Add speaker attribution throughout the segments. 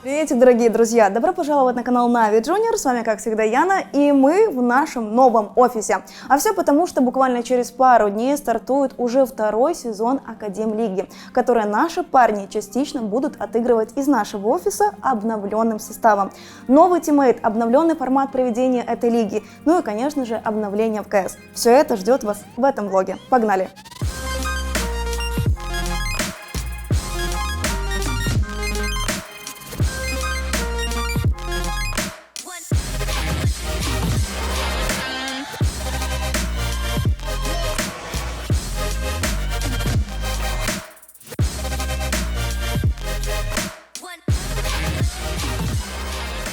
Speaker 1: Приветик, дорогие друзья! Добро пожаловать на канал Na'Vi Junior. С вами, как всегда, Яна, и мы в нашем новом офисе. А все потому, что буквально через пару дней стартует уже второй сезон Академ-лиги, который наши парни частично будут отыгрывать из нашего офиса обновленным составом. Новый тиммейт, обновленный формат проведения этой лиги, ну и, конечно же, обновление в КС. Все это ждет вас в этом влоге. Погнали!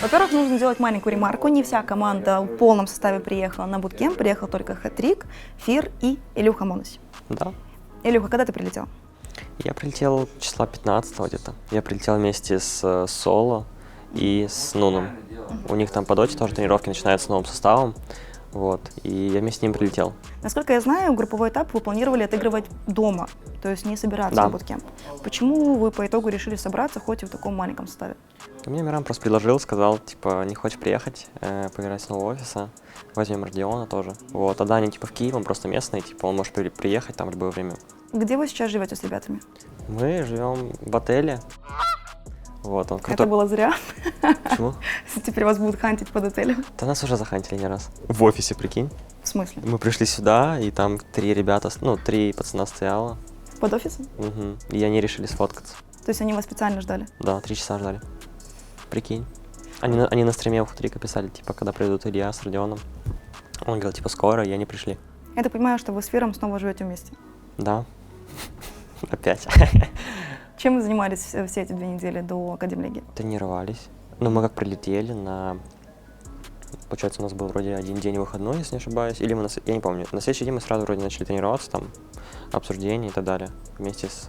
Speaker 1: Во-первых, нужно сделать маленькую ремарку. Не вся команда в полном составе приехала на буткемп. Приехал только Хэтрик, Фир и Илюха Монусь.
Speaker 2: Да.
Speaker 1: Илюха, когда ты прилетел?
Speaker 2: Я прилетел числа 15-го где-то. Я прилетел вместе с Соло и с Нуном. У них там по доте тоже тренировки начинаются с новым составом. Вот. И я вместе с ним прилетел.
Speaker 1: Насколько я знаю, групповой этап вы планировали отыгрывать дома, то есть не собираться
Speaker 2: Да.
Speaker 1: на буткемп. Почему вы по итогу решили собраться, хоть и в таком маленьком составе?
Speaker 2: Мне Мирам просто предложил, сказал, типа, не хочешь приехать, поиграть с нового офиса, возьмем Родиона тоже. Вот, а Даня, типа, в Киев, он просто местный, типа, он может приехать там в любое время.
Speaker 1: Где вы сейчас живете с ребятами?
Speaker 2: Мы живем в отеле. Вот, он крутой.
Speaker 1: Это было зря.
Speaker 2: Почему?
Speaker 1: Теперь вас будут хантить под отелем.
Speaker 2: Да нас уже захантили не раз. В офисе, прикинь.
Speaker 1: В смысле?
Speaker 2: Мы пришли сюда, и там три пацана стояло.
Speaker 1: Под офисом?
Speaker 2: Угу. И они решили сфоткаться.
Speaker 1: То есть они вас специально ждали?
Speaker 2: Да, 3 часа ждали. Прикинь. Они на стриме у Хутрика писали, типа, когда придут Илья с Родионом. Он говорил, типа, скоро, и они пришли.
Speaker 1: Я так понимаю, что вы с Фиром снова живете вместе.
Speaker 2: Да. Опять.
Speaker 1: Чем вы занимались все эти 2 недели до Академ-лиги?
Speaker 2: Тренировались. Ну, мы как прилетели Получается, у нас был вроде один день выходной, если не ошибаюсь. Или я не помню. На следующий день мы сразу вроде начали тренироваться, там, обсуждения и так далее. Вместе с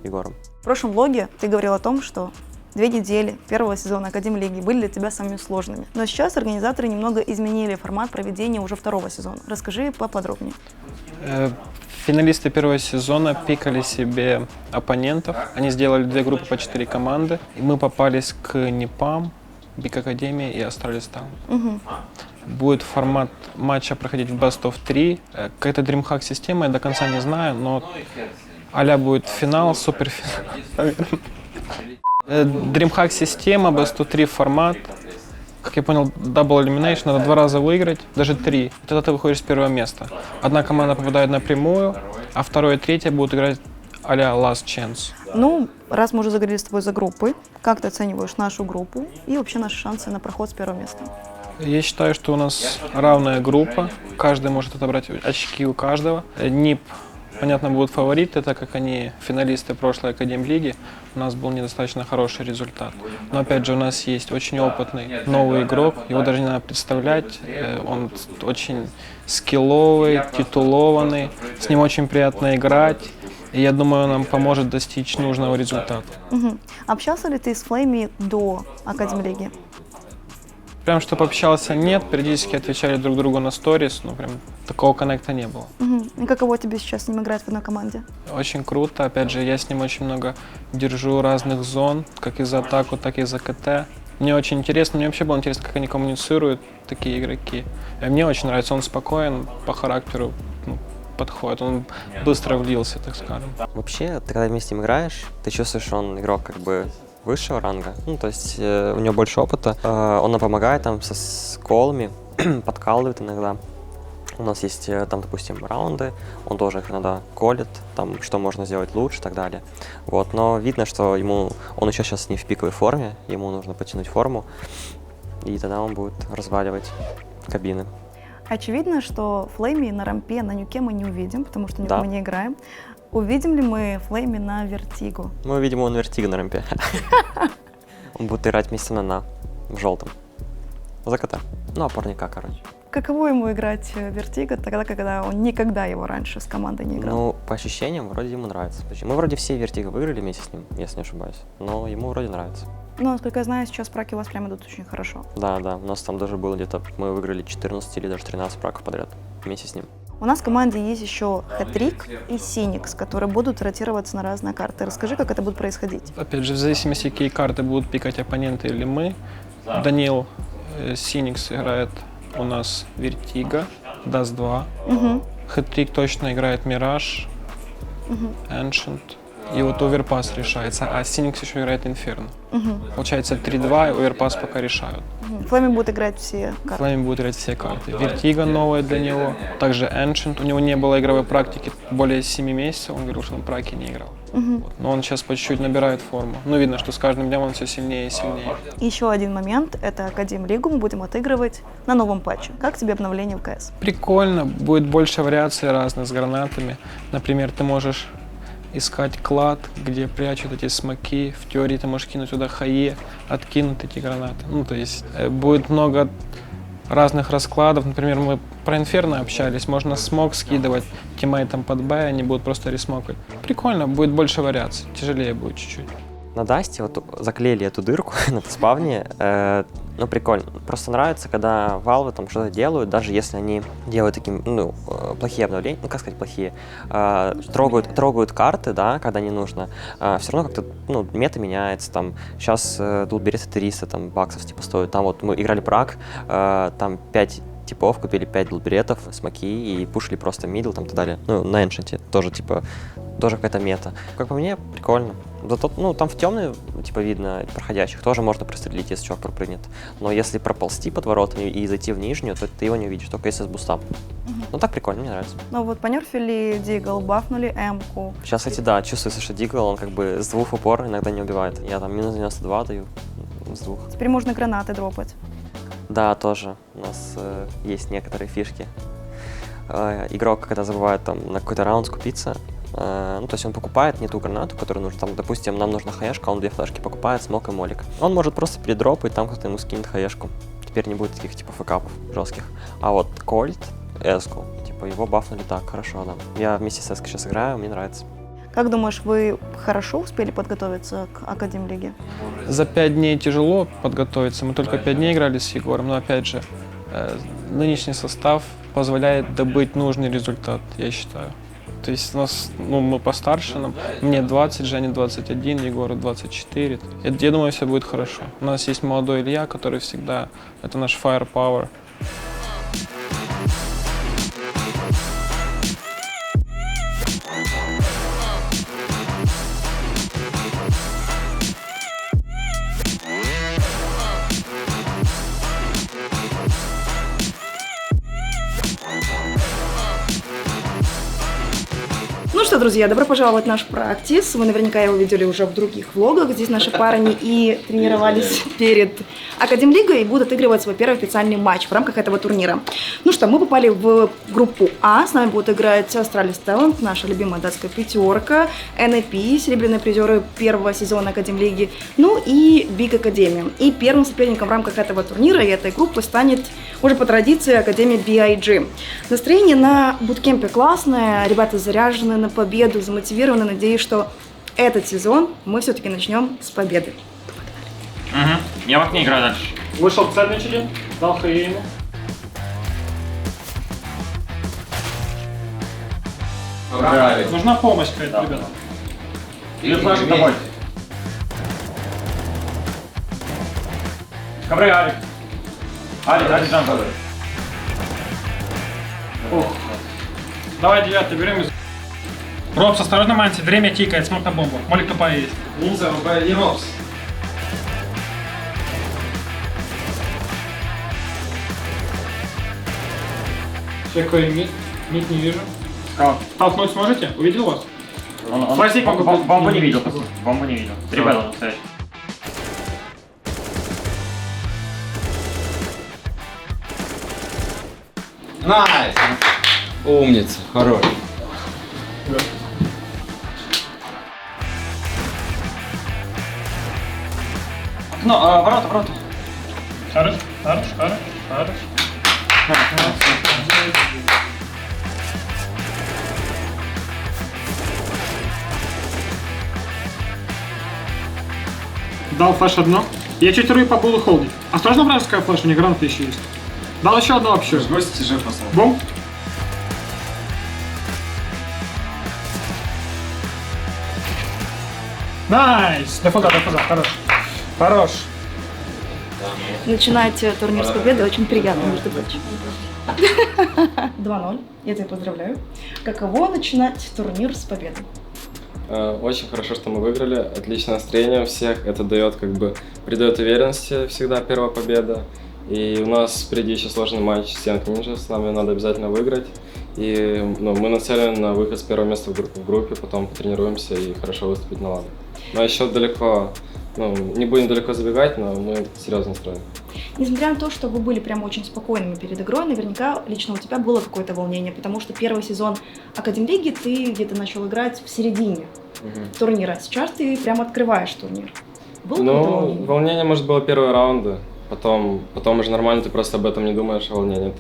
Speaker 2: Егором.
Speaker 1: В прошлом влоге ты говорил о том, что 2 недели первого сезона Академ-лиги были для тебя самыми сложными. Но сейчас организаторы немного изменили формат проведения уже второго сезона. Расскажи поподробнее.
Speaker 3: Финалисты первого сезона пикали себе оппонентов. Они сделали 2 группы по 4 команды. И мы попались к НИПАМ, Биг Академии и Астралистан.
Speaker 1: Угу.
Speaker 3: Будет формат матча проходить в Best of 3. Какая-то DreamHack система, я до конца не знаю, но а-ля будет финал, суперфинал. DreamHack система, Best of 3 формат. Как я понял, Double Elimination, надо 2 раза выиграть, даже 3. И тогда ты выходишь с первого места. Одна команда попадает напрямую, а вторая и третья будут играть а-ля Last Chance.
Speaker 1: Ну, раз мы уже заговорили с тобой за группы, как ты оцениваешь нашу группу и вообще наши шансы на проход с первого места?
Speaker 3: Я считаю, что у нас равная группа, каждый может отобрать очки у каждого. НИП, понятно, будут фавориты, так как они финалисты прошлой Академ-лиги. У нас был недостаточно хороший результат. Но опять же, у нас есть очень опытный новый игрок, его даже не надо представлять. Он очень скилловый, титулованный, с ним очень приятно играть. И я думаю, он нам поможет достичь нужного результата.
Speaker 1: Угу. Общался ли ты с Флейми до Академ-лиги?
Speaker 3: Прям, чтобы общался, нет. Периодически отвечали друг другу на сторис, но прям такого коннекта не было.
Speaker 1: Угу. И каково тебе сейчас с ним играть в одной команде?
Speaker 3: Очень круто. Опять же, я с ним очень много держу разных зон, как и за атаку, так и за КТ. Мне очень интересно, мне вообще было интересно, как они коммуницируют, такие игроки. И мне очень нравится, он спокоен, по характеру подходит, он быстро влился, так скажем.
Speaker 2: Вообще, ты когда вместе с ним играешь, ты чувствуешь, он игрок как бы высшего ранга. Ну, то есть у него больше опыта. Он нам помогает там со сколами, подкалывает иногда. У нас есть там, допустим, раунды, он тоже их иногда колет, там, что можно сделать лучше и так далее. Вот, но видно, что он еще сейчас не в пиковой форме, ему нужно подтянуть форму, и тогда он будет разваливать кабины.
Speaker 1: Очевидно, что Флейми на рампе, на нюке мы не увидим, потому что нюк
Speaker 2: Да.
Speaker 1: мы не играем. Увидим ли мы Флейми на Вертиго?
Speaker 2: Мы увидим его на Вертиго на рампе. Он будет играть вместе в желтом. За кота. Ну, опорника, короче.
Speaker 1: Каково ему играть в Вертиго, тогда, когда он никогда его раньше с командой не играл?
Speaker 2: Ну, по ощущениям, вроде ему нравится. Мы вроде все Вертиго выиграли вместе с ним, если не ошибаюсь. Но ему вроде нравится.
Speaker 1: Ну, насколько я знаю, сейчас праки у вас прям идут очень хорошо.
Speaker 2: Да, у нас там даже было где-то, мы выиграли 14 или даже 13 праков подряд вместе с ним.
Speaker 1: У нас в команде есть еще Хэтрик и Синикс, которые будут ротироваться на разные карты. Расскажи, как это будет происходить.
Speaker 3: Опять же, в зависимости, какие карты будут пикать оппоненты или мы. Данил Синикс играет у нас Вертига, Даст 2. Хэтрик точно играет Мираж, Ancient. И вот Оверпас решается, а Синикс еще играет Инферно. Получается 3-2, и Оверпас пока решают.
Speaker 1: Флами будет играть все карты.
Speaker 3: Флами будет играть все карты. Вертига новая для него, также Ancient. У него не было игровой практики более 7 месяцев, он говорил, что он праки не играл. Вот. Но он сейчас по чуть-чуть набирает форму. Ну, видно, что с каждым днем он все сильнее и сильнее.
Speaker 1: Еще один момент – это Академ-лигу мы будем отыгрывать на новом патче. Как тебе обновление в КС?
Speaker 3: Прикольно, будет больше вариаций разных с гранатами. Например, ты можешь искать клад, где прячут эти смоки. В теории ты можешь кинуть туда хае, откинуть эти гранаты. Ну, то есть будет много разных раскладов. Например, мы про Инферно общались, можно смок скидывать тиммейтам под Б, они будут просто ресмокать. Прикольно, будет больше вариаций, тяжелее будет чуть-чуть.
Speaker 2: На Дасте вот заклеили эту дырку на спавне, ну прикольно. Просто нравится, когда Valve там что-то делают, даже если они делают такие, ну, плохие обновления, ну как сказать плохие, трогают карты, да, когда не нужно, все равно как-то, ну, мета меняется, там, сейчас тут берется 300 там, баксов, типа, стоит, там вот мы играли брак, там 5 типов, купили 5 билберетов, смоки и пушили просто мидл там и так далее. Ну, на Эншенте тоже, типа, тоже какая-то мета. Как по мне, прикольно. Зато, ну, там в темные, типа, видно проходящих, тоже можно прострелить, если чувак пропрыгнет. Но если проползти под воротами и зайти в нижнюю, то ты его не увидишь, только если с бустом. Ну, так прикольно, мне нравится.
Speaker 1: Ну вот понерфили Дигл, бафнули М-ку.
Speaker 2: Сейчас, кстати, да, чувствуется, что Дигл, он как бы с 2 упор иногда не убивает. Я там минус 92 даю с 2.
Speaker 1: Теперь можно гранаты дропать.
Speaker 2: Да, тоже. У нас есть некоторые фишки. Игрок, когда забывает там на какой-то раунд скупиться, ну, то есть он покупает не ту гранату, которую нужно, там, допустим, нам нужна хаешка, он 2 флешки покупает, смок и молик. Он может просто передропать, там кто-то ему скинет хаешку. Теперь не будет таких, типа, фэкапов жестких. А вот Кольт, Эску, типа, его бафнули так, хорошо, да. Я вместе с Эской сейчас играю, мне нравится.
Speaker 1: Как думаешь, вы хорошо успели подготовиться к Академ-лиге?
Speaker 3: За 5 дней тяжело подготовиться, мы только 5 дней играли с Егором, но опять же, нынешний состав позволяет добыть нужный результат, я считаю. То есть у нас, ну, мы постарше, мне 20, Жене 21, Егору 24. Я думаю, все будет хорошо. У нас есть молодой Илья, который всегда, это наш firepower.
Speaker 1: Ну что, друзья, добро пожаловать в наш практис. Вы наверняка его видели уже в других влогах. Здесь наши парни и тренировались перед Академ-лигой и будут отыгрывать свой первый официальный матч в рамках этого турнира. Ну что, мы попали в группу А. С нами будут играть Astralis Talent, наша любимая датская пятерка, NAP, серебряные призеры первого сезона Академ-лиги, ну и Big Academy. И первым соперником в рамках этого турнира и этой группы станет уже по традиции Академия BIG. Настроение на буткемпе классное, ребята заряжены на победу, замотивированы. Надеюсь, что этот сезон мы все-таки начнем с победы.
Speaker 4: Я в окне играю дальше.
Speaker 3: Вышел в цель на чуде, дал хае ему. Нужна помощь какая-то, ребята.
Speaker 4: Или флешек домой. Ковры, Алик. Алик, жам ковры.
Speaker 3: Давай, 9, берем из... Робс, осторожно, манти, время тикает, смог на бомбу. Молик тупая есть.
Speaker 4: Низа, и Робс.
Speaker 3: Чекаю мид, мид не вижу.
Speaker 4: Скаут.
Speaker 3: Толкнуть сможете? Увидел вас?
Speaker 4: Он
Speaker 3: Флазик могу быть.
Speaker 4: бомбу не видел, бомбу не видел. 3 бэтла, кстати.
Speaker 5: Найс! Умница, хорош.
Speaker 4: Окно, ворота.
Speaker 3: Хорош. Дал флеш одно. Я чуть рую по булу холдить. Осторожно, вражеская флеш, у них гранаты еще есть. Дал еще одно вообще.
Speaker 4: Гости жив просто.
Speaker 3: Бум. Найс! Дефуза, хорош. Хорош.
Speaker 1: Начинать турнир с победы очень приятно, между прочим. 2-0, я тебя поздравляю. Каково начинать турнир с победы?
Speaker 6: Очень хорошо, что мы выиграли, отличное настроение у всех, это дает придает уверенности всегда первая победа. И у нас впереди еще сложный матч с Young Ninja, с нами надо обязательно выиграть. И мы нацелены на выход с первого места в группе, потом потренируемся и хорошо выступить на ладу. Но еще далеко, не будем далеко забегать, но мы серьезно настроены.
Speaker 1: Несмотря на то, что вы были прям очень спокойными перед игрой, наверняка лично у тебя было какое-то волнение, потому что первый сезон Академлиги ты где-то начал играть в середине турнира. Сейчас ты прям открываешь турнир. Было какое-то волнение?
Speaker 6: Волнение, может, было первые раунды, потом уже нормально, ты просто об этом не думаешь, о волнении.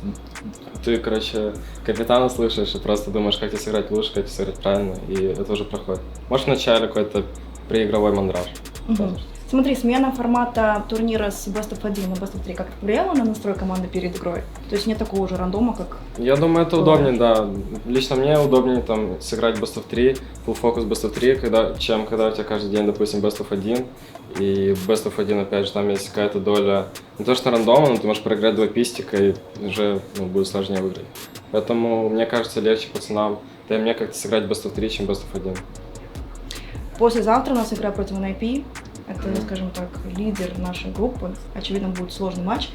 Speaker 6: Ты, капитана слышишь и просто думаешь, как тебе сыграть лучше, как тебе сыграть правильно, и это уже проходит. Может, вначале какой-то преигровой мандраж.
Speaker 1: Смотри, смена формата турнира с Best of 1 на Best of 3 как-то повлияла на настрой команды перед игрой? То есть нет такого же рандома, как...
Speaker 6: Я думаю, это удобнее, да. Лично мне удобнее сыграть Best of 3, full focus Best of 3, чем когда у тебя каждый день, допустим, Best of 1. И в Best of 1, опять же, там есть какая-то доля, не то что рандома, но ты можешь проиграть 2 пистика и уже будет сложнее выиграть. Поэтому, мне кажется, легче пацанам, да и мне как-то сыграть Best of 3, чем Best of 1.
Speaker 1: Послезавтра у нас игра против NIP. Это, скажем так, лидер нашей группы. Очевидно, будет сложный матч.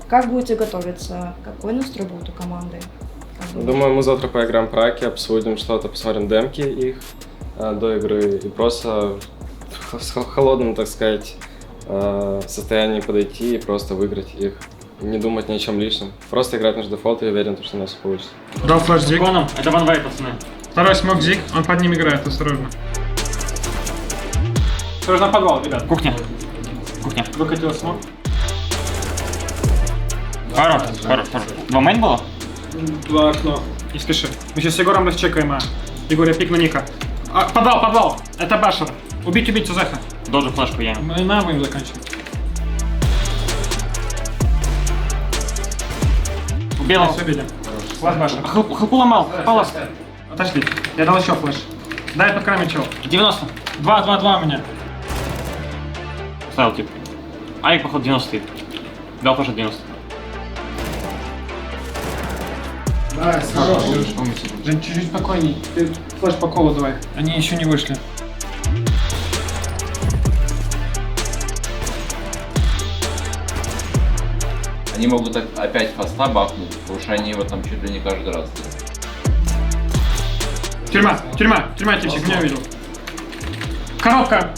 Speaker 1: Как будете готовиться? Какой настрой будет у команды?
Speaker 6: Думаю, мы завтра поиграем в праке, обсудим что-то, посмотрим демки их до игры и просто в холодном, так сказать, состоянии подойти и просто выиграть их. Не думать ни о чем лишнем. Просто играть наш дефолт и уверен, что у нас все получится.
Speaker 3: Дал флеш Зиг.
Speaker 4: Это ванвей, пацаны.
Speaker 3: Второй смог Зиг, он под ним играет, осторожно. Осторожно, подвал, ребят.
Speaker 4: Кухня.
Speaker 3: Выкатил смог.
Speaker 4: Хорош. 2 мейн было?
Speaker 3: 2 окно. Не спеши. Мы сейчас с Егором расчекаем, Егор, я пик на Ника. Подвал! Это Башер. Убить Цузеха.
Speaker 4: Должен флешку я.
Speaker 3: Мы будем заканчивать.
Speaker 4: Убил.
Speaker 3: Все видим. Флэш Башер.
Speaker 4: Хлопу ломал. Палас.
Speaker 3: Отошли. Я дал еще флеш. Дай под крами чего.
Speaker 4: 90.
Speaker 3: 2 у меня.
Speaker 4: Ставил тип. Айк, походу, 90. Дал флеш от 90.
Speaker 3: Да, хорош. Жень, чуть-чуть спокойней. Ты флеш по колу давай. Они еще не вышли.
Speaker 5: Они могут опять фаста бахнуть, потому что они его там чуть ли не каждый раз делают.
Speaker 3: Тюрьма, типчик, меня видел. Коробка.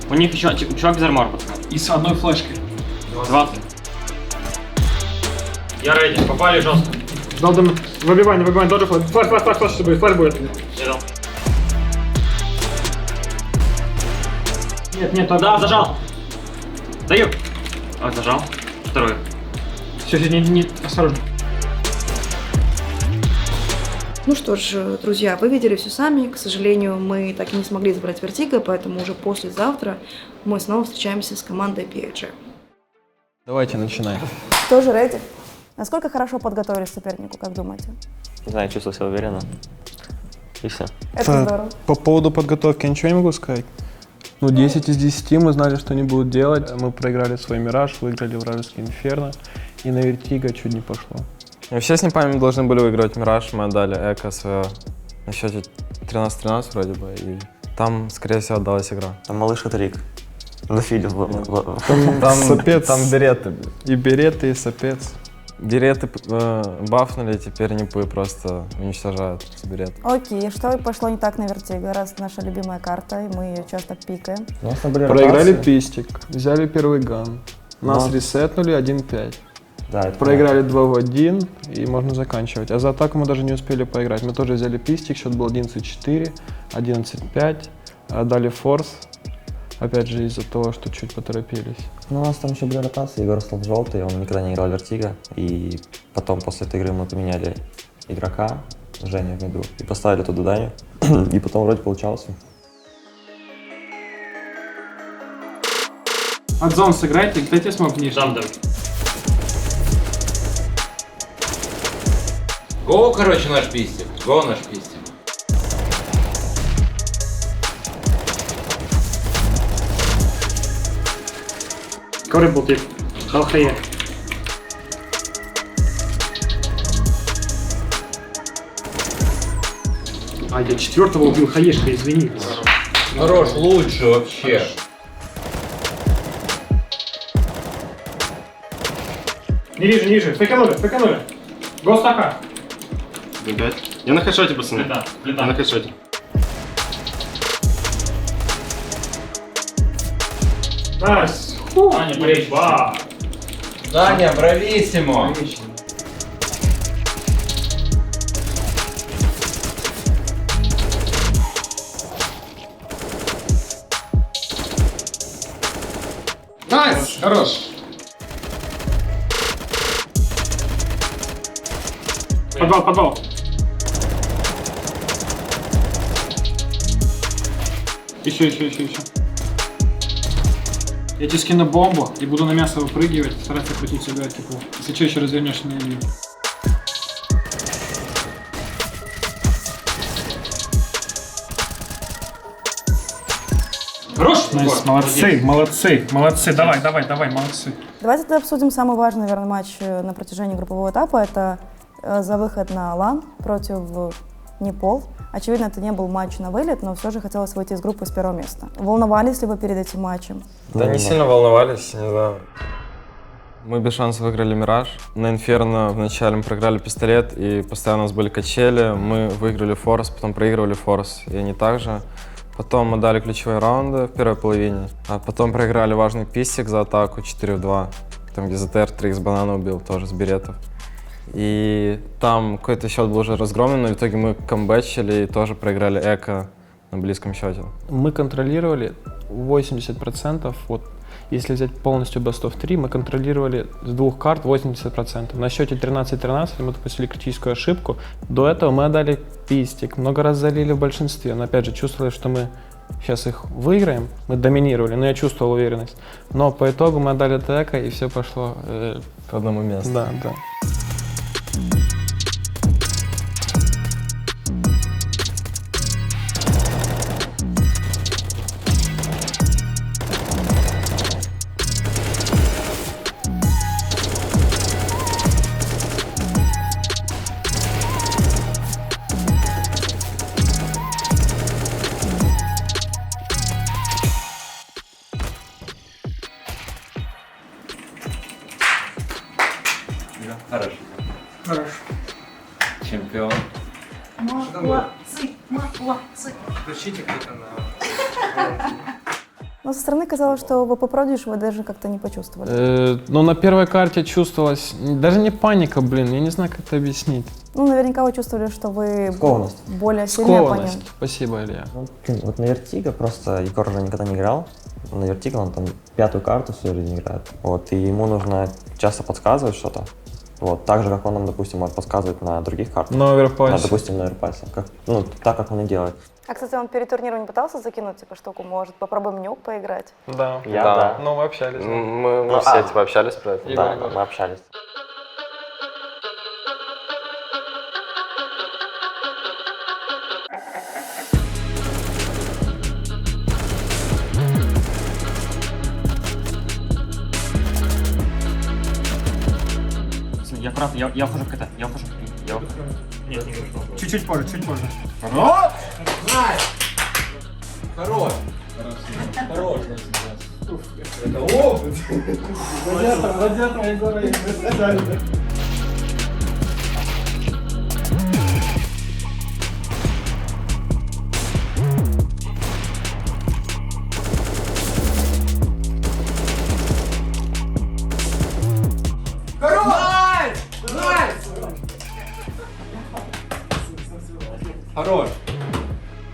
Speaker 4: У них еще чувак без армора, пацаны.
Speaker 3: И с одной флешкой.
Speaker 4: 20. Я рейди, попали жестко.
Speaker 3: Дал дым. Выбивание, доджи флеш. Флеш будет.
Speaker 4: Я дал.
Speaker 3: Нет,
Speaker 4: Да, зажал. Даю. Зажал. Второй.
Speaker 3: Все, не, осторожно.
Speaker 1: Ну что ж, друзья, вы видели все сами. К сожалению, мы так и не смогли забрать Вертиго, поэтому уже послезавтра мы снова встречаемся с командой PHG.
Speaker 3: Давайте начинаем.
Speaker 1: Тоже ready? Насколько хорошо подготовились к сопернику, как думаете?
Speaker 2: Не знаю, чувствую себя уверенно. И все.
Speaker 1: Это здорово.
Speaker 3: По поводу подготовки я ничего не могу сказать. 10 из 10 мы знали, что они будут делать. Мы проиграли свой Мираж, выиграли вражеский Инферно, и на Вертиго чуть не пошло.
Speaker 7: Вообще с Непами должны были выиграть Мираж, мы отдали Эко свое на счете 13-13 вроде бы, и там, скорее всего, отдалась игра.
Speaker 2: Там малышка Трик. Зафидел.
Speaker 7: Там
Speaker 3: Сапец.
Speaker 7: Там береты.
Speaker 3: И береты, и сапец.
Speaker 7: Береты бафнули, теперь Непы просто уничтожают берет.
Speaker 1: Окей, что пошло не так на Вертиго, раз наша любимая карта, и мы ее часто пикаем?
Speaker 3: Проиграли пистик, взяли первый ган. Нас ресетнули 1-5.
Speaker 2: Да,
Speaker 3: Проиграли 2 в 1, и можно заканчивать. А за атаку мы даже не успели поиграть. Мы тоже взяли пистик, счет был 11-4, 11-5, дали форс. Опять же из-за того, что чуть поторопились.
Speaker 2: Ну, у нас там еще были ротации, Егор стал желтый, он никогда не играл Вертиго. И потом после этой игры мы поменяли игрока, Женю в миду, и поставили туда Даню. И потом вроде получалось.
Speaker 3: От зон сыграйте, дайте смог ниже.
Speaker 4: Дам.
Speaker 5: Го, короче, наш пистик.
Speaker 8: Скорый был тип. Халхае. А, я четвертого убил хаешка, извини.
Speaker 5: Хорош, лучше вообще.
Speaker 8: Не вижу, не вижу. Фейканули. Гостака.
Speaker 6: Опять. Я на хедшоте, пацаны.
Speaker 4: Плита,
Speaker 6: Я
Speaker 4: плита.
Speaker 6: на хедшоте.
Speaker 8: Найс.
Speaker 4: Аня, поречь.
Speaker 8: Ба.
Speaker 5: Даня, брависсимо.
Speaker 8: Найс. Хорош. Подвал. Еще. Я тебе скину бомбу и буду на мясо выпрыгивать, стараться крутить себя, типа. Если что, еще развернешь на линию. Хорош? Найс, молодцы. Давай, молодцы.
Speaker 1: Давайте тогда обсудим самый важный, наверное, матч на протяжении группового этапа. Это за выход на LAN против Непол. Очевидно, это не был матч на вылет, но все же хотелось выйти из группы с первого места. Волновались ли вы перед этим матчем?
Speaker 7: Да не сильно волновались, не знаю. Мы без шансов выиграли Мираж. На Инферно вначале мы проиграли Пистолет, и постоянно у нас были качели. Мы выиграли Форс, потом проигрывали Форс, и они также. Потом мы дали ключевые раунды в первой половине, а потом проиграли важный пистик за атаку 4-2, там где ЗТР 3х банана убил, тоже с беретов. И там какой-то счет был уже разгромлен, но в итоге мы камбэчили и тоже проиграли Эко на близком счете.
Speaker 3: Мы контролировали 80%, вот если взять полностью Best of 3, мы контролировали с двух карт 80%. На счете 13-13 мы допустили критическую ошибку. До этого мы отдали пистик, много раз залили в большинстве, но опять же чувствовали, что мы сейчас их выиграем, мы доминировали, но я чувствовал уверенность. Но по итогу мы отдали Эко, и все пошло
Speaker 7: По одному месту.
Speaker 3: Да.
Speaker 5: Хорошо. Чемпион.
Speaker 1: Но со стороны казалось, что в ПП-продюш вы даже как-то не почувствовали.
Speaker 3: Но на первой карте чувствовалась даже не паника, я не знаю, как это объяснить.
Speaker 1: Ну, наверняка вы чувствовали, что вы
Speaker 2: Скованность.
Speaker 1: более сильный оппонент.
Speaker 3: Скованность. Спасибо, Илья.
Speaker 2: Ну, блин, вот на Вертиго просто Егор уже никогда не играл. На Вертиго он там 5-ю карту всю жизнь играет. Вот, и ему нужно часто подсказывать что-то. Вот, так же, как он нам, допустим, может подсказывать на других картах.
Speaker 3: На оверпассе.
Speaker 2: Допустим, на оверпассе. Так, как он и делает.
Speaker 1: А, кстати, он перед турниром не пытался закинуть типа штуку, может, попробуем нюк поиграть?
Speaker 3: Да.
Speaker 2: Да.
Speaker 3: Ну, мы общались.
Speaker 7: Мы все типа общались про это.
Speaker 2: Да, мы общались.
Speaker 4: Я прав, я ухожу в КТ, я ухожу. Нет, не выхожу.
Speaker 8: Чуть-чуть позже.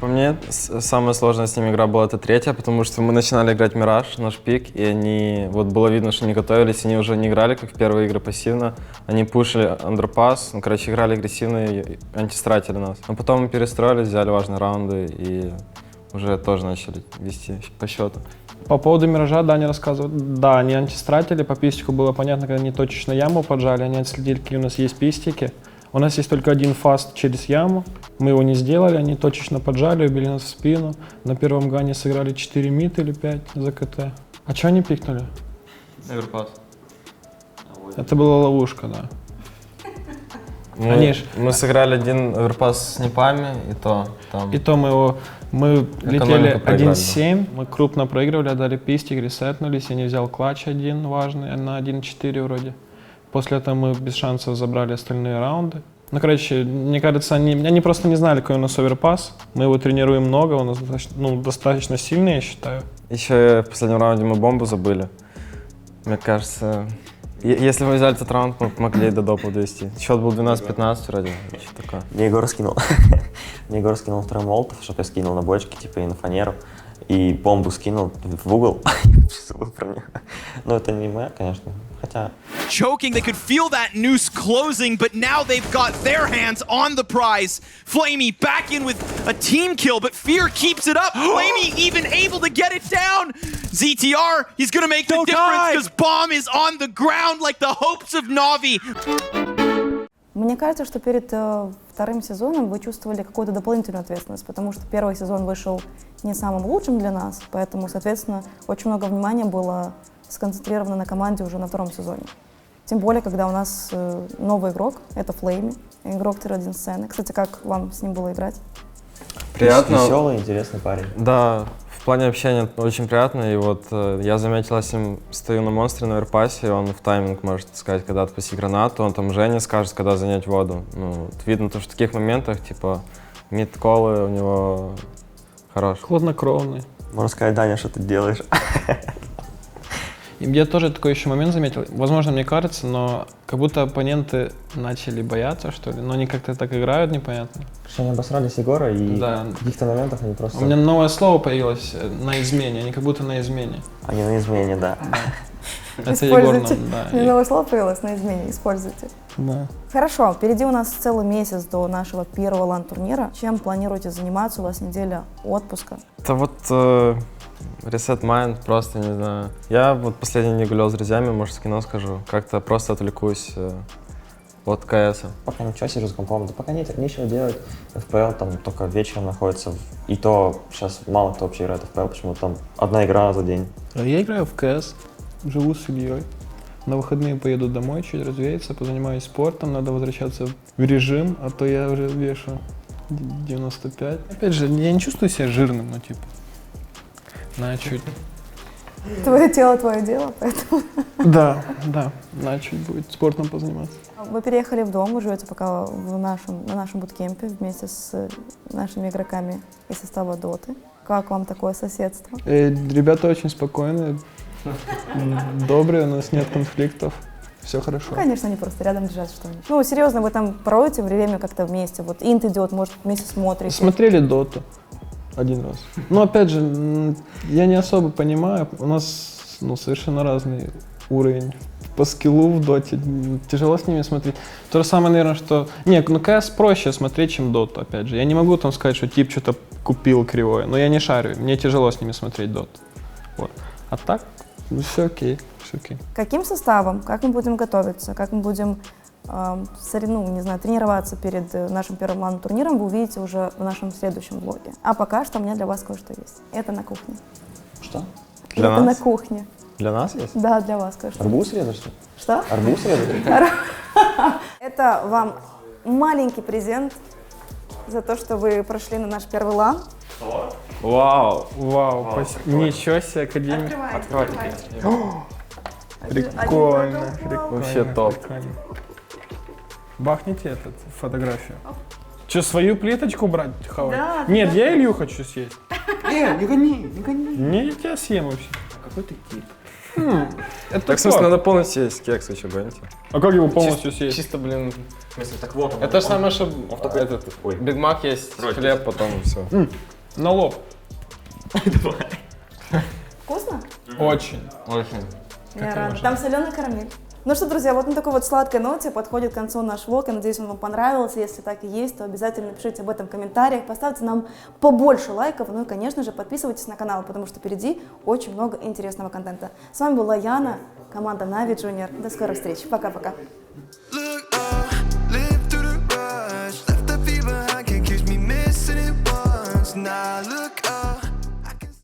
Speaker 7: По мне, самая сложная с ними игра была это третья, потому что мы начинали играть Мираж, наш пик, и они, вот было видно, что они готовились, они уже не играли, как в первые игры, пассивно. Они пушили андерпас, играли агрессивно и антистратили нас. Но потом мы перестроились, взяли важные раунды и уже тоже начали вести по счету.
Speaker 3: По поводу Миража Даня рассказывал. Да, они антистратили, по пистику было понятно, когда они точечно яму поджали, они отследили, какие у нас есть пистики. У нас есть только один фаст через яму, мы его не сделали, они точечно поджали, убили нас в спину. На первом гане сыграли 4 мид или 5 за КТ. А что они пикнули?
Speaker 6: Оверпас.
Speaker 3: Это была ловушка, да.
Speaker 7: Мы сыграли один оверпас с снипами, и то там.
Speaker 3: И то мы летели
Speaker 7: Экономику проиграли,
Speaker 3: 1-7, мы крупно проигрывали, отдали пистик, ресетнулись, я не взял клатч один важный, на 1-4 вроде. После этого мы без шансов забрали остальные раунды. Ну, короче, мне кажется, они просто не знали, какой у нас оверпас. Мы его тренируем много, он достаточно сильный, я считаю.
Speaker 7: Еще в последнем раунде мы бомбу забыли. Мне кажется, если бы мы взяли этот раунд, мы могли до допа довести. Счет был 12-15 вроде, что такое.
Speaker 2: Мне Егор скинул. Мне Егор скинул второй молотов, чтобы я скинул на бочки, типа, и на фанеру. И бомбу скинул в угол. Забыл про нее. Но это не моя, конечно. Хотя...
Speaker 9: Choking, they could feel that noose closing, but now they've got their hands on the prize. Flamey back in with a team kill, but Fear keeps it up. Flamey even able to get it down. ZTR, he's gonna make the difference because Bomb is on the ground like the hopes of Na'Vi.
Speaker 1: Мне кажется, что перед вторым сезоном вы чувствовали какую-то дополнительную ответственность, потому что первый сезон вышел не самым лучшим для нас, поэтому, соответственно, очень много внимания было сконцентрировано на команде уже на втором сезоне. Тем более, когда у нас новый игрок, это Флейми, игрок Тир-1 сцены. Кстати, как вам с ним было играть?
Speaker 7: Приятно.
Speaker 2: Веселый, интересный парень.
Speaker 7: Да, в плане общения очень приятно. И вот я заметил, я с ним стою на монстре на оверпасе, он в тайминг может сказать, когда отпустить гранату, он там Жене скажет, когда занять воду. Ну, вот видно, то, что в таких моментах, типа, мид-колы у него хорошие.
Speaker 3: Хладнокровный.
Speaker 2: Можно сказать, Даня, что ты делаешь?
Speaker 3: И я тоже такой еще момент заметил. Возможно, мне кажется, но как будто оппоненты начали бояться, что ли. Но они как-то так играют, непонятно.
Speaker 2: Что они обосрались Егора, и
Speaker 3: Да.
Speaker 2: в каких-то моментах они просто...
Speaker 3: У меня новое слово появилось на измене. Они как будто на измене.
Speaker 2: Они на измене, да.
Speaker 3: Это Егор нам,
Speaker 1: Используйте.
Speaker 3: да.
Speaker 1: Мне новое слово появилось на измене, используйте.
Speaker 3: Да.
Speaker 1: Хорошо, впереди у нас целый месяц до нашего первого лан-турнира. Чем планируете заниматься? У вас неделя отпуска.
Speaker 7: Это вот ресет майнд, просто, не знаю. Я вот последний не гулял с друзьями, может, с кино скажу. Как-то просто отвлекусь от КС.
Speaker 2: Пока ничего, сижу с компом, да пока нечего делать. FPL там только вечером находится. И то сейчас мало кто вообще играет в FPL, почему-то там одна игра за день.
Speaker 3: Я играю в КС, живу с Ильей. На выходные поеду домой, чуть развеяться, позанимаюсь спортом, надо возвращаться в режим, а то я уже вешу 95. Опять же, я не чувствую себя жирным, но типа, на чуть.
Speaker 1: Твое тело, твое дело, поэтому...
Speaker 3: Да, на чуть будет спортом позаниматься.
Speaker 1: Вы переехали в дом, вы живете пока на нашем буткемпе вместе с нашими игроками из состава Доты. Как вам такое соседство?
Speaker 3: Ребята очень спокойные, добрые, у нас нет конфликтов, все хорошо.
Speaker 1: Ну, конечно, они просто рядом лежат что-нибудь. Ну, серьезно, вы там проводите время как-то вместе? Вот Инт идет, может, вместе смотрите?
Speaker 3: Смотрели Доту один раз. Но опять же, я не особо понимаю, у нас совершенно разный уровень по скиллу в Доте, тяжело с ними смотреть. То же самое, наверное, что... КС проще смотреть, чем Доту, опять же. Я не могу там сказать, что тип что-то купил кривое, но я не шарю, мне тяжело с ними смотреть Доту. Вот. А так, все окей, все окей.
Speaker 1: Каким составом? Как мы будем готовиться? Как мы будем тренироваться перед нашим первым лан-турниром, вы увидите уже в нашем следующем влоге. А пока что у меня для вас кое-что есть. Это на кухне.
Speaker 2: Что?
Speaker 7: Для
Speaker 1: Это
Speaker 7: нас?
Speaker 1: на кухне.
Speaker 7: Для нас есть?
Speaker 1: Да, для вас кое-что.
Speaker 2: Арбуз резать, что ли?
Speaker 1: Что?
Speaker 2: Арбуз резать?
Speaker 1: Это вам маленький презент за то, что вы прошли на наш первый лан.
Speaker 7: Вау!
Speaker 3: Вау, ничего себе, Академия. Прикольно, прикольно.
Speaker 7: Вообще топ.
Speaker 3: Прикольно. Бахните фотографию. Что, свою плиточку брать, хавать?
Speaker 1: Да,
Speaker 3: Нет, я Илью хочу съесть.
Speaker 8: Не гони, не гони.
Speaker 3: Не, я тебя съем вообще.
Speaker 8: Какой ты тип?
Speaker 3: Это
Speaker 7: Так, в смысле, надо полностью есть кекс, еще гоните.
Speaker 3: А как его полностью съесть?
Speaker 7: Чисто, блин,
Speaker 2: Так вот он.
Speaker 7: это же самое, что
Speaker 2: Ой.
Speaker 7: Биг Мак есть, хлеб, потом все.
Speaker 3: На лоб.
Speaker 1: Вкусно?
Speaker 3: Очень.
Speaker 7: Очень.
Speaker 1: Я рада. Там соленый карамель. Ну что, друзья, вот на такой вот сладкой ноте подходит к концу наш влог. Я надеюсь, он вам понравился. Если так и есть, то обязательно напишите об этом в комментариях. Поставьте нам побольше лайков. Ну и, конечно же, подписывайтесь на канал, потому что впереди очень много интересного контента. С вами была Яна, команда Na'Vi Junior. До скорых встреч. Пока-пока.